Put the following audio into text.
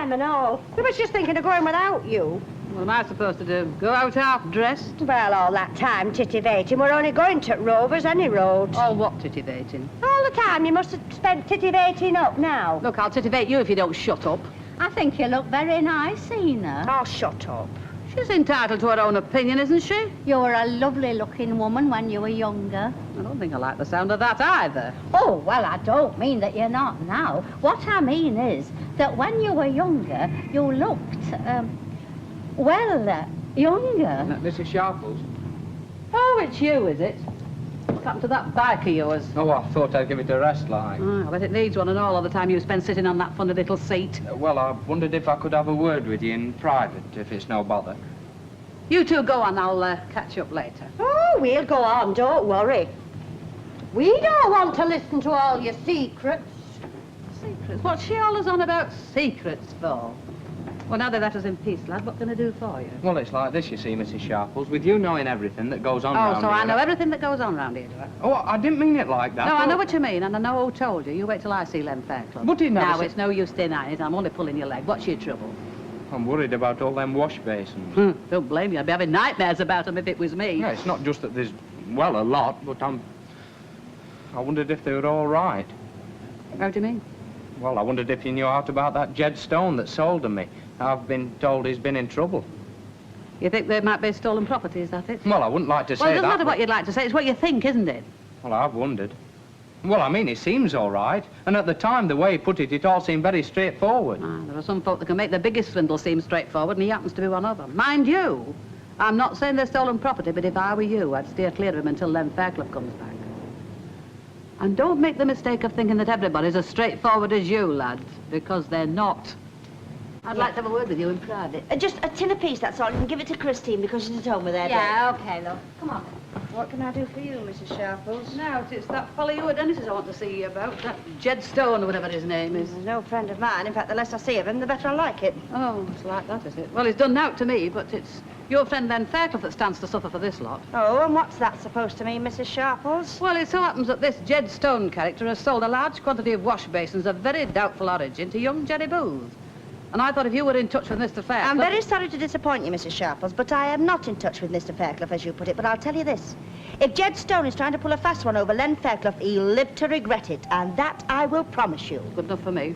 time and all. We was just thinking of going without you. What am I supposed to do? Go out half-dressed? Well, all that time titivating. We're only going to Rovers any road. All what titivating? All the time. You must have spent titivating up now. Look, I'll titivate you if you don't shut up. I think you look very nice, Ina. Oh, shut up. She's entitled to her own opinion, isn't she? You were a lovely-looking woman when you were younger. I don't think I like the sound of that either. Oh, well, I don't mean that you're not now. What I mean is that when you were younger, you looked, younger. Mrs. Sharples? Oh, it's you, is it? What's happened to that bike of yours? Oh, I thought I'd give it a rest, like. I bet it needs one and all the time you spend sitting on that funny little seat. Well, I wondered if I could have a word with you in private, if it's no bother. You two go on, I'll catch you up later. Oh, we'll go on, don't worry. We don't want to listen to all your secrets. Secrets? What's she always on about secrets for? Well, now they let us in peace, lad, what can I do for you? Well, it's like this, you see, Mrs. Sharples. With you knowing everything that goes on round Oh, so here... I know everything that goes on round here, do I? Oh, I didn't mean it like that. No, I know what you mean, and I know who told you. You wait till I see Len Fairclough. But he never Now, said... it's no use denying it. I'm only pulling your leg. What's your trouble? I'm worried about all them wash basins. Don't blame you. I'd be having nightmares about them if it was me. Yeah, it's not just that there's, well, a lot, but I wondered if they were all right. How do you mean? Well, I wondered if you knew aught about that Jed Stone that sold to me. I've been told he's been in trouble. You think there might be stolen property, is that it? Well, I wouldn't like to say that. Well, it doesn't matter but- what you'd like to say. It's what you think, isn't it? Well, I've wondered. Well, I mean, it seems all right. And at the time, the way he put it, it all seemed very straightforward. There are some folk that can make the biggest swindle seem straightforward, and he happens to be one of them. Mind you, I'm not saying they're stolen property, but if I were you, I'd steer clear of him until Len Fairclough comes back. And don't make the mistake of thinking that everybody's as straightforward as you, lads, because they're not. I'd like to have a word with you in private. Just a tin apiece, that's all. You can give it to Christine because she's at home with her. Yeah, okay, love. Come on. What can I do for you, Mrs. Sharples? Now, it's that fellow you at Dennis's I want to see you about, that Jed Stone or whatever his name is. He's no friend of mine. In fact, the less I see of him, the better I like it. Oh, it's like that, is it? Well, he's done naught to me, but it's your friend Len Fairclough that stands to suffer for this lot. Oh, and what's that supposed to mean, Mrs. Sharples? Well, it so happens that this Jed Stone character has sold a large quantity of wash basins of very doubtful origin to young Jerry Booth. And I thought if you were in touch with Mr. Fairclough... I'm very sorry to disappoint you, Mrs. Sharples, but I am not in touch with Mr. Fairclough, as you put it. But I'll tell you this. If Jed Stone is trying to pull a fast one over Len Fairclough, he'll live to regret it. And that I will promise you. Good enough for me.